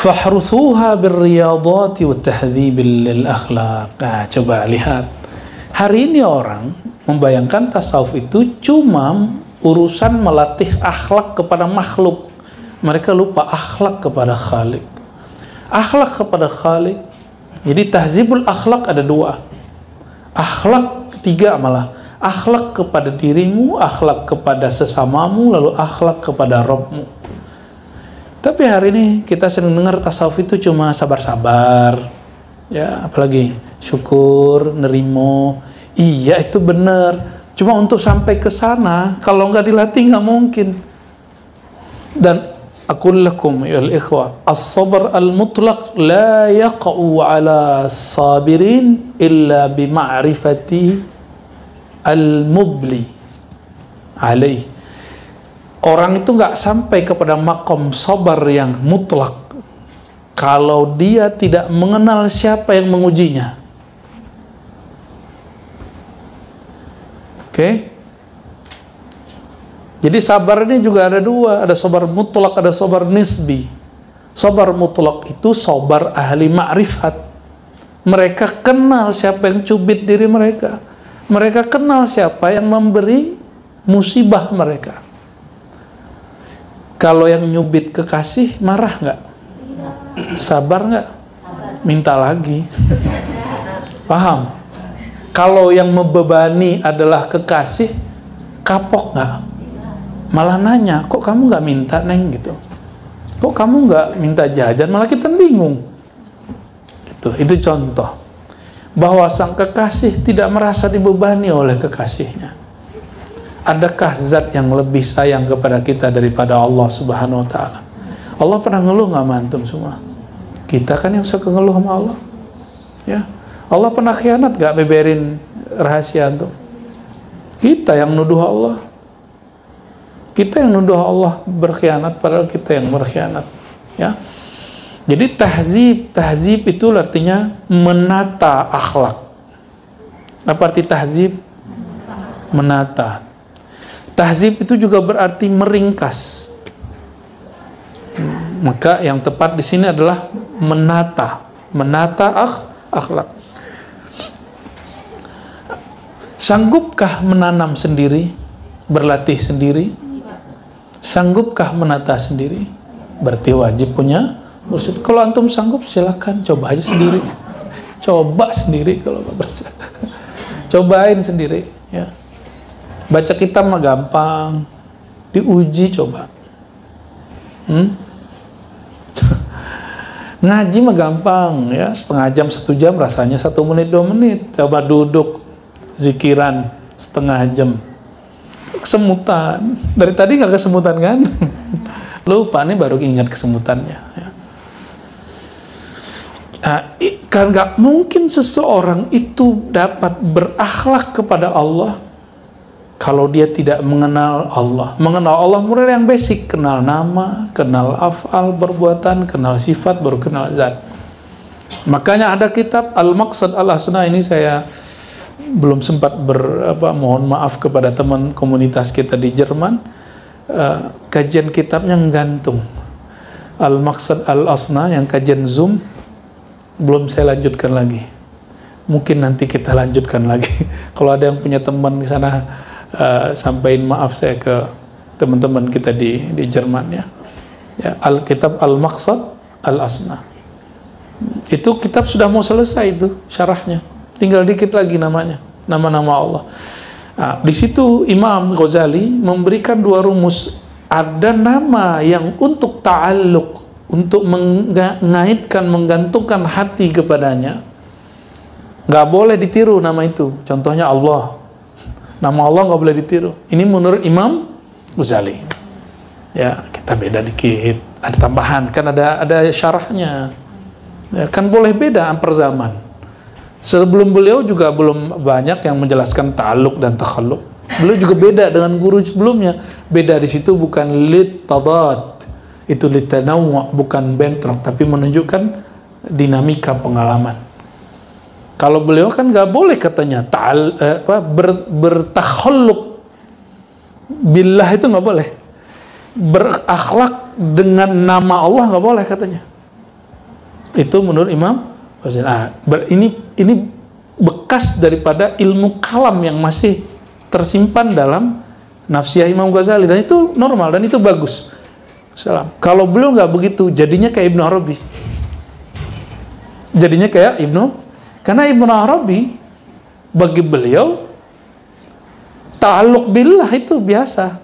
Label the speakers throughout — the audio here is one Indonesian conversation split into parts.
Speaker 1: fahruthuha birriyadati wa tahdhibil akhlaq. Nah, coba lihat. Hari ini orang membayangkan tasawuf itu cuma urusan melatih akhlak kepada makhluk. Mereka lupa akhlak kepada Khalik. Akhlak kepada Khalik. Jadi tahzibul akhlak ada dua. Akhlak tiga malah. Akhlak kepada dirimu, akhlak kepada sesamamu, lalu akhlak kepada Rabbmu. Tapi hari ini kita sering dengar tasawuf itu cuma sabar-sabar, ya, apalagi syukur, nerimo. Iya, itu benar. Cuma untuk sampai ke sana, kalau nggak dilatih nggak mungkin. Dan aqul lakum ya al-ikhwah, as-sabr al-mutlaq la yaqa'u ala sabirin illa bima'rifati al-mubli alaih. Orang itu nggak sampai kepada makom sabar yang mutlak kalau dia tidak mengenal siapa yang mengujinya. Oke? Jadi sabar ini juga ada dua, ada sabar mutlak, ada sabar nisbi. Sabar mutlak itu sabar ahli ma'rifat. Mereka kenal siapa yang cubit diri mereka. Mereka kenal siapa yang memberi musibah mereka. Kalau yang nyubit kekasih marah nggak? Sabar nggak? Minta lagi. Paham? Kalau yang membebani adalah kekasih, kapok nggak? Malah nanya, kok kamu nggak minta, Neng, gitu? Kok kamu nggak minta jajan? Malah kita bingung. Itu contoh bahwa sang kekasih tidak merasa dibebani oleh kekasihnya. Adakah zat yang lebih sayang kepada kita daripada Allah Subhanahu wa ta'ala? Allah pernah ngeluh nggak sama antum semua? Kita kan yang suka ngeluh sama Allah. Ya. Allah pernah khianat nggak beberin rahasia antum? Kita yang nuduh Allah. Kita yang nuduh Allah berkhianat, padahal kita yang berkhianat. Ya. Jadi tahzib itu artinya menata akhlak. Apa arti tahzib? Menata. Tahzib itu juga berarti meringkas. Maka yang tepat di sini adalah menata akhlak. Sanggupkah menanam sendiri, berlatih sendiri? Sanggupkah menata sendiri? Berarti wajib punya mursyid. Kalau antum sanggup silakan coba aja sendiri. Coba sendiri kalau nggak percaya. Cobain sendiri, ya. Baca kitab mah gampang, diuji coba. Ngaji mah gampang, ya, setengah jam, 1 jam, rasanya 1 menit, 2 menit. Coba duduk zikiran setengah jam. Kesemutan, dari tadi nggak kesemutan kan? Lupa nih, baru ingat kesemutannya. Ya. Nah, kan nggak mungkin seseorang itu dapat berakhlak kepada Allah kalau dia tidak mengenal Allah. Mengenal Allah mulai yang basic, kenal nama, kenal af'al, perbuatan, kenal sifat, baru kenal zat. Makanya ada kitab Al-Maqsad Al-Asna, ini saya belum sempat mohon maaf kepada teman komunitas kita di Jerman. Kajian kitabnya gantung. Al-Maqsad Al-Asna yang kajian Zoom belum saya lanjutkan lagi. Mungkin nanti kita lanjutkan lagi. Kalau ada yang punya teman di sana, sampaikan maaf saya ke teman-teman kita di Jerman, ya. Kitab Al-Maqsad Al-Asna. Itu kitab sudah mau selesai itu syarahnya. Tinggal dikit lagi namanya, nama-nama Allah. Nah, di situ Imam Ghazali memberikan 2 rumus. Ada nama yang untuk ta'alluq, untuk mengaitkan, menggantungkan hati kepadanya. Nggak boleh ditiru nama itu. Contohnya Allah. Nama Allah nggak boleh ditiru. Ini menurut Imam Ghazali. Ya, kita beda dikit. Ada tambahan, kan ada syarahnya. Ya, kan boleh beda antar zaman. Sebelum beliau juga belum banyak yang menjelaskan ta'alluq dan takhalluq. Beliau juga beda dengan guru sebelumnya. Beda di situ bukan lit tadad, itu lit tanawwu', bukan bentrok, tapi menunjukkan dinamika pengalaman. Kalau beliau kan nggak boleh katanya bertakhalluq billah, itu nggak boleh. Berakhlak dengan nama Allah nggak boleh katanya. Itu menurut Imam Ghazali. Ini bekas daripada ilmu kalam yang masih tersimpan dalam nafsiyah Imam Ghazali, dan itu normal dan itu bagus. Kalau beliau nggak begitu, jadinya kayak Ibnu Arabi. Karena Ibnu Arabi bagi beliau ta'alluq billah itu biasa.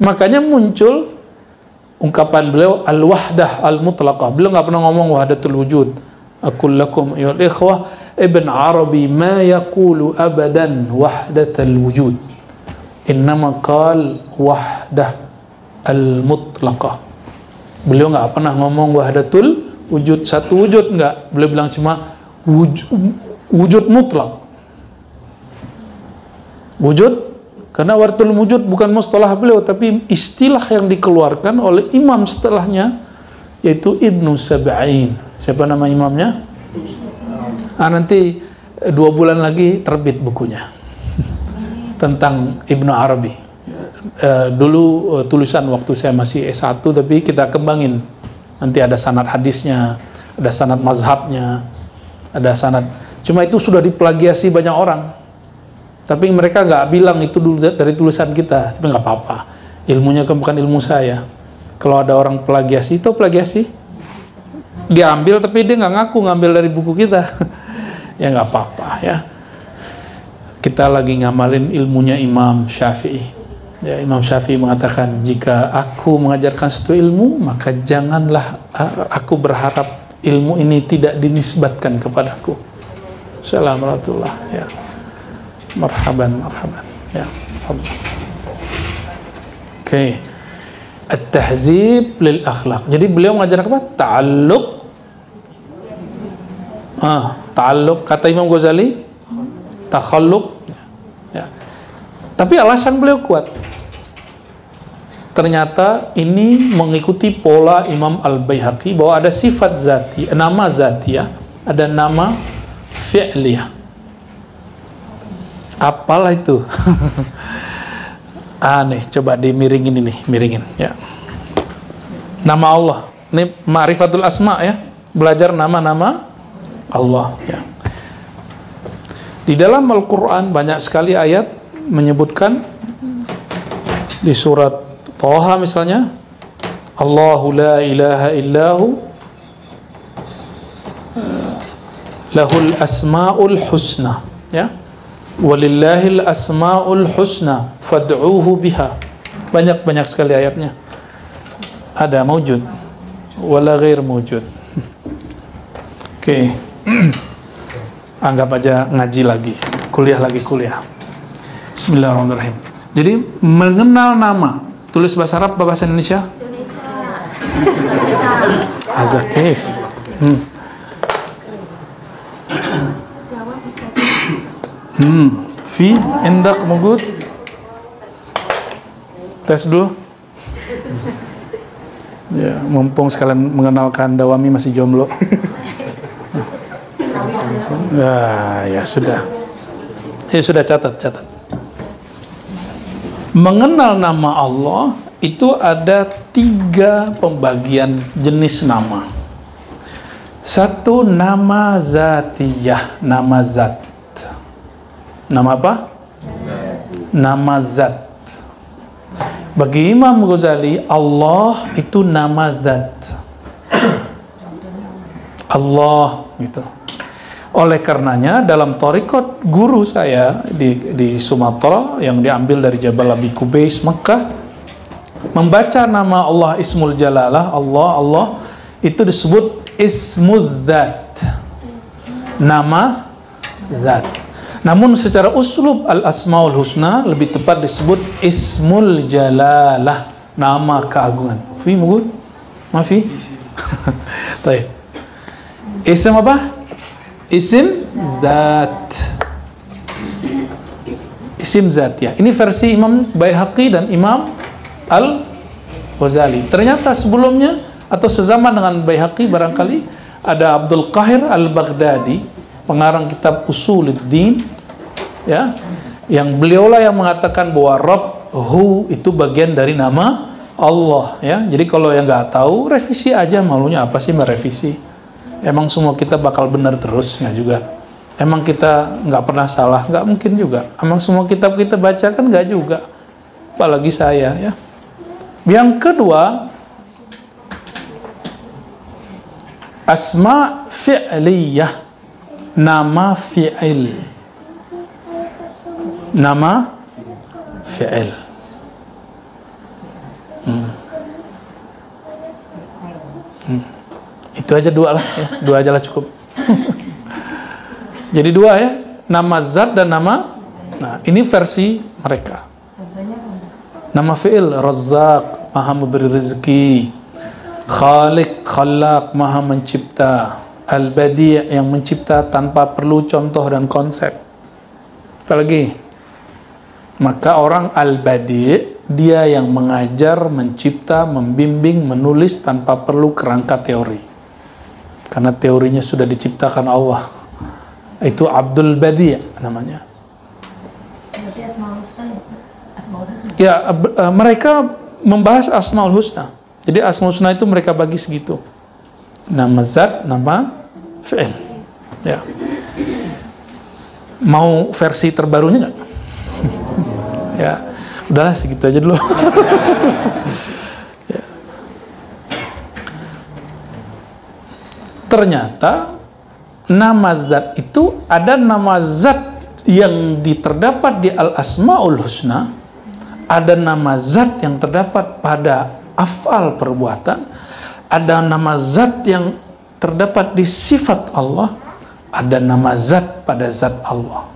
Speaker 1: Makanya muncul ungkapan beliau al-wahdah al-mutlaqah. Beliau nggak pernah ngomong wahdatul wujud. Aqul lakum ayyuhal ikhwah, Ibn Arabi ma yaqulu abadan wahdatul wujud. Innama qal wahdah al-mutlaqah. Beliau nggak pernah ngomong wahdatul wujud, satu wujud, nggak. Beliau bilang cuma wujud mutlak. Wujud, karena wahdatul wujud bukan mustalah beliau, tapi istilah yang dikeluarkan oleh imam setelahnya, yaitu Ibnu Sab'in. Siapa nama imamnya? Nanti 2 bulan lagi terbit bukunya tentang Ibnu Arabi. Dulu tulisan waktu saya masih S1, tapi kita kembangin. Nanti ada sanad hadisnya, ada sanad mazhabnya, ada sanad. Cuma itu sudah diplagiasi banyak orang, tapi mereka nggak bilang itu dulu dari tulisan kita. Tapi nggak apa-apa, ilmunya kan bukan ilmu saya. Kalau ada orang plagiasi, itu plagiasi, dia ambil tapi dia nggak ngaku ngambil dari buku kita. Ya nggak apa-apa ya. Kita lagi ngamalin ilmunya Imam Syafi'i. Ya, Imam Syafi'i mengatakan, jika aku mengajarkan satu ilmu, maka janganlah aku berharap ilmu ini tidak dinisbatkan kepadaku. Assalamualaikum. Ya. Marhaban. Ya. Oke. At-tahzib lil akhlaq. Jadi beliau mengajarkan apa? Ta'alluq. Ta'alluq, kata Imam Ghazali, takhalluq. Ya. Tapi alasan beliau kuat. Ternyata ini mengikuti pola Imam Al-Baihaqi, bahwa ada sifat zati, nama zatiyah, ada nama fi'liyah. Apalah itu? Aneh, coba dimiringin ini, miringin ya. Nama Allah. Ini ma'rifatul asma ya. Belajar nama-nama Allah ya. Di dalam Al-Qur'an banyak sekali ayat menyebutkan, di surat Toha misalnya, Allahu la ilaha illahu lahul asma'ul husna ya, walillahil asma'ul husna fad'uhu biha. Banyak sekali ayatnya. Ada mawjud wala ghair mawjud. Oke. Anggap aja ngaji lagi, kuliah. Bismillahirrahmanirrahim. Jadi mengenal nama, tulis bahasa Arab, bahasa Indonesia? Hazak kif. Fi indak mujud. Tes dulu. Ya, mumpung sekalian mengenalkan Dawami masih jomblo. Ya sudah. Ya sudah, catat. Mengenal nama Allah itu ada 3 pembagian jenis nama. Satu, nama zatiyah, nama zat. Nama apa? Nama zat. Bagi Imam Ghazali, Allah itu nama zat. Allah gitu. Oleh karenanya dalam thariqat guru saya di Sumatera yang diambil dari Jabal Abi Kubais Mekah, membaca nama Allah Ismul Jalalah, Allah itu disebut Ismul Zat, nama zat. Namun secara uslub Al-Asmaul Husna lebih tepat disebut Ismul Jalalah, nama keagungan. Fi mungkin? Mafi? Baik. Ism apa? Isim zat. Isim zat ya. Ini versi Imam Baihaqi dan Imam Al-Ghazali. Ternyata sebelumnya atau sezaman dengan Baihaqi barangkali ada Abdul Qahir Al-Baghdadi, pengarang kitab Usuluddin ya, yang beliaulah yang mengatakan bahwa Rabb-hu itu bagian dari nama Allah ya. Jadi kalau yang nggak tahu, revisi aja, malunya apa sih merevisi Emang semua kita bakal benar terus? Nggak juga. Emang kita nggak pernah salah? Nggak mungkin juga. Emang semua kitab kita baca kan? Nggak juga. Apalagi saya, ya. Yang kedua, asma fi'liyah, nama fi'il. Nama fi'il. Itu aja dua lah, ya. Dua aja lah cukup. Jadi dua, ya, nama zat dan nama. Nah, ini versi mereka. Nama fi'il, Razzaq, maha memberi rezeki. Khaliq, Khalaq, maha mencipta. Al-Badi', yang mencipta tanpa perlu contoh dan konsep. Apalagi? Maka orang Al-Badi', dia yang mengajar, mencipta, membimbing, menulis tanpa perlu kerangka teori. Karena teorinya sudah diciptakan Allah. Itu Abdul Badi' namanya. Ya, mereka membahas Asmaul Husna. Jadi Asmaul Husna itu mereka bagi segitu. Nama zat, nama fi'il. Ya. Mau versi terbarunya nggak? Ya, udahlah segitu aja dulu. Ya. Ternyata nama zat itu ada nama zat yang terdapat di Al-Asmaul Husna, ada nama zat yang terdapat pada af'al perbuatan, ada nama zat yang terdapat di sifat Allah, ada nama zat pada zat Allah.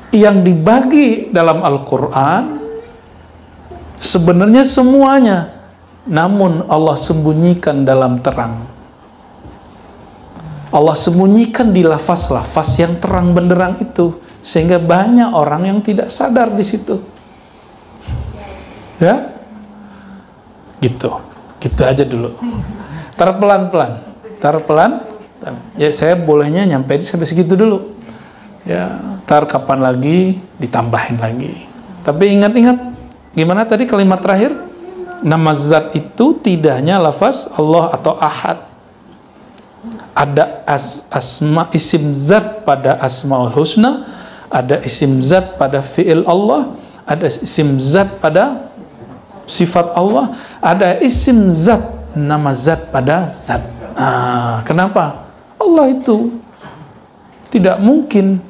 Speaker 1: Yang dibagi dalam Al-Quran sebenarnya semuanya, namun Allah sembunyikan dalam terang. Allah sembunyikan di lafaz-lafaz yang terang benderang itu, sehingga banyak orang yang tidak sadar di situ. Ya, gitu aja dulu. Tar pelan-pelan. Ya, saya bolehnya nyampe sampai segitu dulu. Ya, tar kapan lagi ditambahin lagi. Tapi ingat-ingat, gimana tadi kalimat terakhir? Nama zat itu tidak hanya lafaz Allah atau Ahad. Ada isim zat pada Asmaul Husna, ada isim zat pada fi'il Allah, ada isim zat pada sifat Allah, ada isim zat, nama zat pada zat. Kenapa? Allah itu tidak mungkin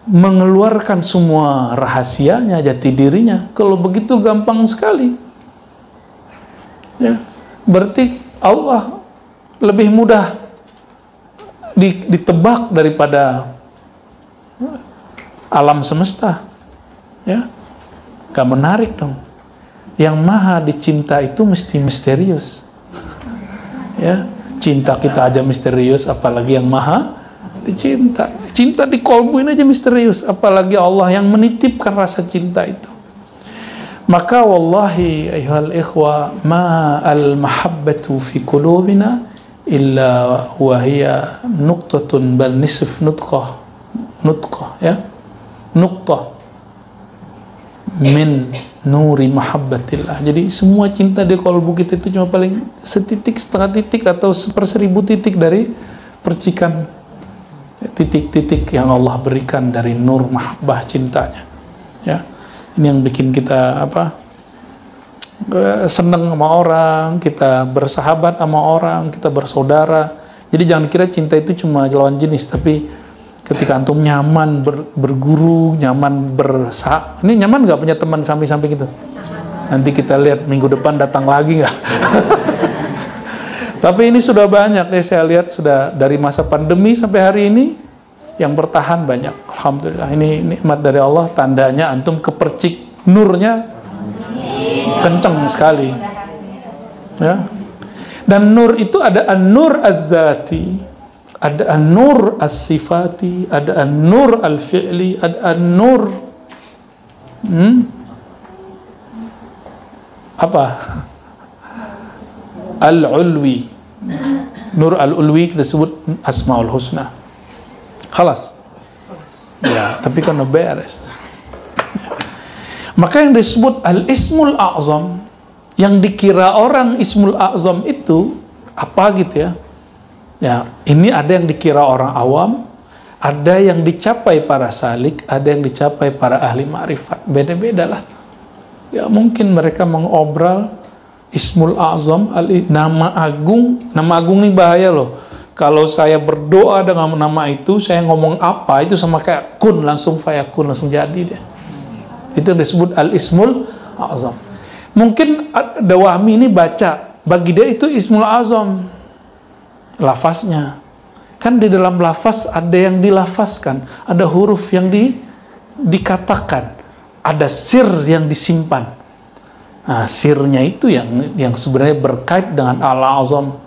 Speaker 1: mengeluarkan semua rahasianya, jati dirinya. Kalau begitu gampang sekali. Ya, berarti Allah lebih mudah ditebak daripada alam semesta. Ya, gak menarik dong. Yang maha dicinta itu mesti misterius. Ya, cinta kita aja misterius, apalagi yang maha dicinta. Cinta di kolbuin aja misterius, apalagi Allah yang menitipkan rasa cinta itu. Maka wallahi ayuhal ikhwa, ma al mahabbatu fi qulubina illa wahia nuqtatun bal nisf nutqah, ya, nuqtah min nuri mahabbatillah. Jadi semua cinta di kolbu kita itu cuma paling setitik, setengah titik, atau 1/1000 titik dari percikan titik-titik yang Allah berikan dari nur mahabbah cintanya. Ya, ini yang bikin kita seneng sama orang, kita bersahabat sama orang, kita bersaudara. Jadi jangan kira cinta itu cuma lawan jenis, tapi ketika antum nyaman berguru, nyaman ini nyaman nggak punya teman samping-samping gitu? Nanti kita lihat minggu depan datang lagi nggak? Tapi ini sudah banyak ya, saya lihat sudah dari masa pandemi sampai hari ini yang bertahan banyak. Alhamdulillah, ini nikmat dari Allah, tandanya antum kepercik nurnya kenceng sekali. Ya. Dan nur itu ada an-nur az-zati, ada an-nur as-sifati, ada an-nur al-fi'li, ada an-nur al-ulwi. Nur al-ulwi kita sebut Asmaul Husna. Khalas. Ya, tapi kan beres. Maka yang disebut al-ismul a'zam, yang dikira orang ismul a'zam itu apa gitu ya. Ya, ini ada yang dikira orang awam, ada yang dicapai para salik, ada yang dicapai para ahli ma'rifat. Beda-beda lah. Ya mungkin mereka mengobral Ismul Azam, nama agung. Nama agung ini bahaya loh. Kalau saya berdoa dengan nama itu, saya ngomong apa, itu sama kayak kun, langsung fayakun, langsung jadi dia. Itu disebut Al-Ismul Azam. Mungkin ada Wahmi ini baca, bagi dia itu Ismul Azam. Lafaznya. Kan di dalam lafaz ada yang dilafazkan, ada huruf yang dikatakan, ada sir yang disimpan. Nah, sirnya itu yang sebenarnya berkait dengan Al-Azam.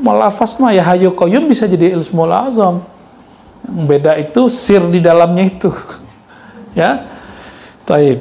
Speaker 1: Lafaz mah ya Hayyu Qayyum bisa jadi Ismul Azam. Yang beda itu sir di dalamnya itu. Ya. Taib.